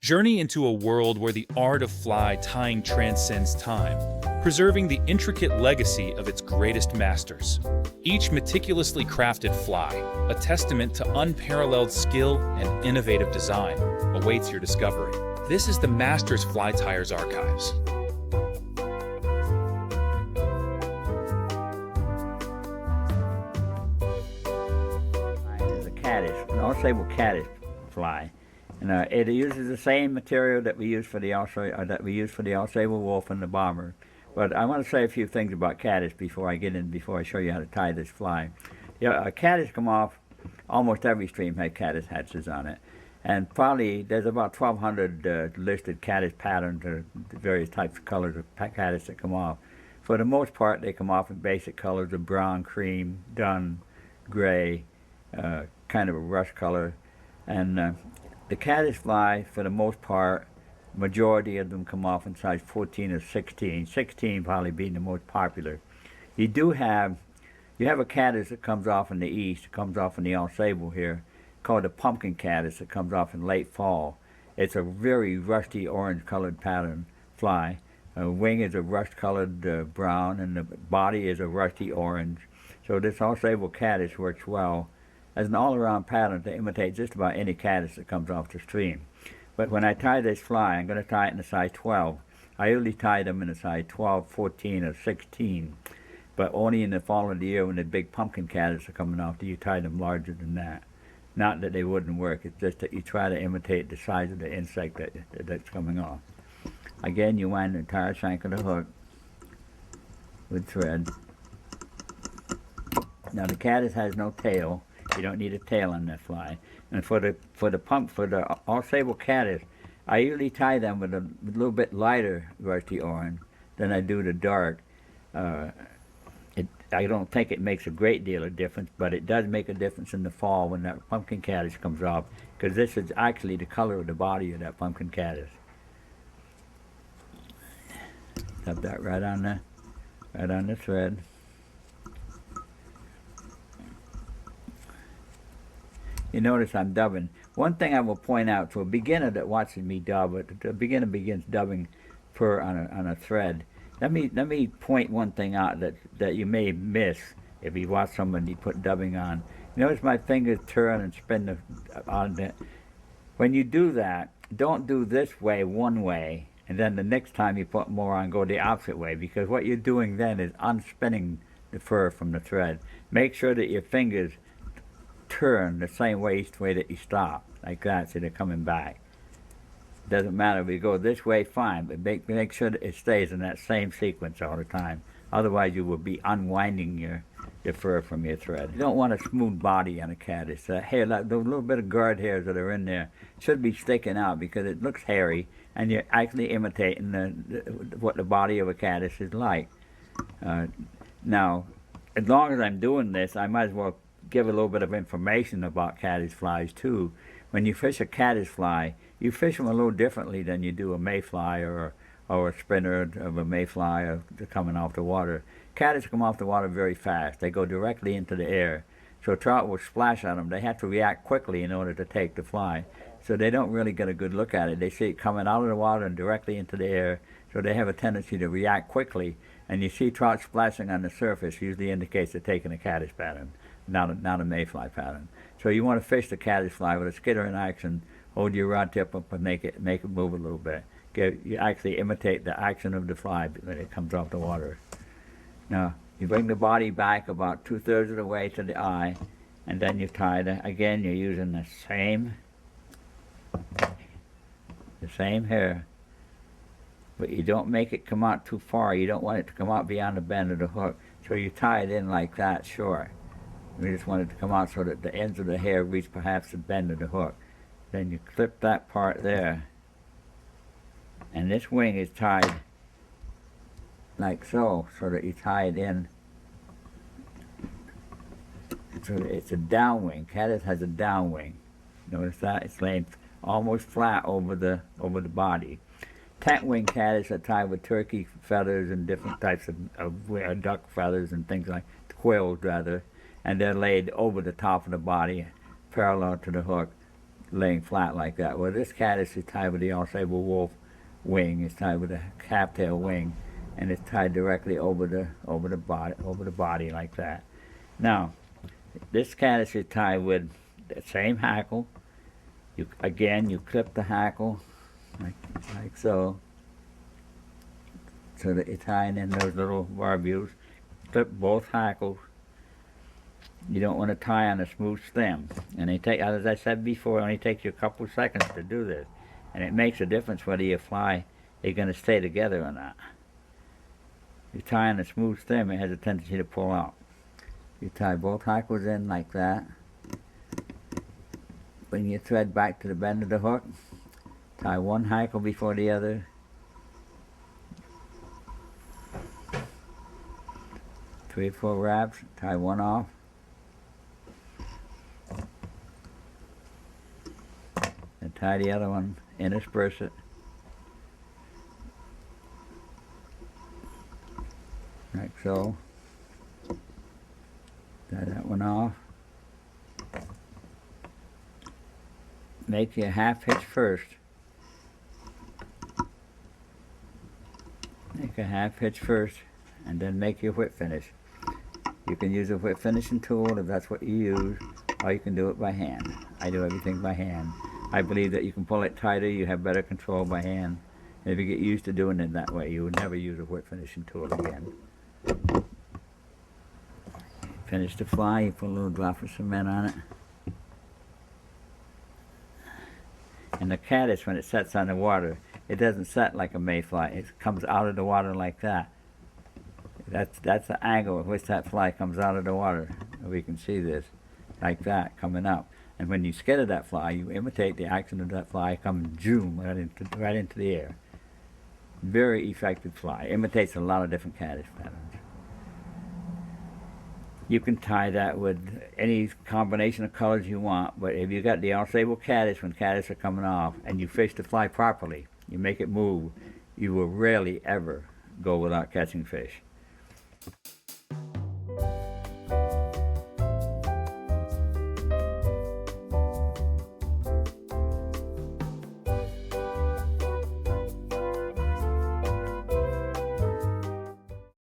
Journey into a world where the art of fly tying transcends time, preserving the intricate legacy of its greatest masters. Each meticulously crafted fly, a testament to unparalleled skill and innovative design, awaits your discovery. This is the Masters Fly Tyers Archives. Is a caddis, an Ausable caddis fly, and it uses the same material that we use for the Ausable Wulff and the Bomber. But I want to say a few things about caddis before I show you how to tie this fly. Yeah, caddis come off. Almost every stream had caddis hatches on it, and probably there's about 1,200 listed caddis patterns or various types of colors of caddis that come off. For the most part, they come off in basic colors of brown, cream, dun, gray, kind of a rust color, and the caddis fly, for the most part, majority of them come off in size 14 or 16. 16 probably being the most popular. You have a caddis that comes off in the east, it comes off in the Ausable here, called a pumpkin caddis that comes off in late fall. It's a very rusty orange colored pattern fly. The wing is a rust colored brown and the body is a rusty orange. So this Ausable caddis works well as an all-around pattern to imitate just about any caddis that comes off the stream. But when I tie this fly, I'm going to tie it in a size 12. I usually tie them in a size 12, 14, or 16. But only in the fall of the year when the big pumpkin caddis are coming off do you tie them larger than that. Not that they wouldn't work, it's just that you try to imitate the size of the insect that's coming off. Again, you wind the entire shank of the hook with thread. Now the caddis has no tail. You don't need a tail on that fly. And for the Ausable caddis, I usually tie them with a little bit lighter rusty orange than I do the dark. I don't think it makes a great deal of difference, but it does make a difference in the fall when that pumpkin caddis comes off, because this is actually the color of the body of that pumpkin caddis. Tap that right on the thread. You notice I'm dubbing. One thing I will point out to a beginner that watches me dub, a beginner begins dubbing fur on a thread. Let me point one thing out that you may miss if you watch somebody put dubbing on. You notice my fingers turn and spin on it. When you do that, don't do this way one way, and then the next time you put more on, go the opposite way, because what you're doing then is unspinning the fur from the thread. Make sure that your fingers turn the same way each way that you stop, like that, so they're coming back. Doesn't matter if you go this way, fine, but make sure that it stays in that same sequence all the time. Otherwise, you will be unwinding your fur from your thread. You don't want a smooth body on a caddis. Hair, like those little bit of guard hairs that are in there, should be sticking out because it looks hairy, and you're actually imitating what the body of a caddis is like. Now, as long as I'm doing this, I might as well give a little bit of information about caddis flies too. When you fish a caddis fly, you fish them a little differently than you do a mayfly or a spinner of a mayfly coming off the water. Caddis come off the water very fast. They go directly into the air. So trout will splash on them. They have to react quickly in order to take the fly. So they don't really get a good look at it. They see it coming out of the water and directly into the air. So they have a tendency to react quickly. And you see trout splashing on the surface usually indicates they're taking a caddis pattern, not a mayfly pattern. So you want to fish the caddis fly with a skidder in action. Hold your rod tip up and make it move a little bit. You actually imitate the action of the fly when it comes off the water. Now you bring the body back about 2/3 of the way to the eye, and then you tie it. Again, you're using the same hair, but you don't make it come out too far. You don't want it to come out beyond the bend of the hook. So you tie it in like that, short. We just want it to come out so that the ends of the hair reach perhaps the bend of the hook. Then you clip that part there, and this wing is tied like so that you tie it in. So it's a down wing. Caddis has a down wing. Notice that? It's laying almost flat over the body. Tent wing caddis are tied with turkey feathers and different types of duck feathers and things like quills rather, and they're laid over the top of the body, parallel to the hook. laying flat like that. Well, this caddis is tied with the Ausable Wulff wing. It's tied with a half-tail wing, and it's tied directly over the body like that. Now, this caddis is tied with the same hackle. You clip the hackle like so, so that you're tying in those little barbules. Clip both hackles. You don't want to tie on a smooth stem, and as I said before, it only takes you a couple of seconds to do this, and it makes a difference whether your fly is going to stay together or not. You tie on a smooth stem, it has a tendency to pull out. You tie both hackles in like that. Bring your thread back to the bend of the hook. Tie one hackle before the other. Three or four wraps. Tie one off. And tie the other one, intersperse it. Like so. Tie that one off. Make your half hitch first. Make a half hitch first, and then make your whip finish. You can use a whip finishing tool if that's what you use, or you can do it by hand. I do everything by hand. I believe that you can pull it tighter, you have better control by hand. And if you get used to doing it that way, you would never use a whip finishing tool again. Finish the fly, you put a little drop of cement on it. And the caddis, when it sets on the water, it doesn't set like a mayfly. It comes out of the water like that. That's the angle at which that fly comes out of the water. We can see this, like that, coming up. And when you scatter that fly, you imitate the action of that fly coming zoom right into the air. Very effective fly. Imitates a lot of different caddis patterns. You can tie that with any combination of colors you want, but if you got the Ausable Caddis, when caddis are coming off, and you fish the fly properly, you make it move, you will rarely ever go without catching fish.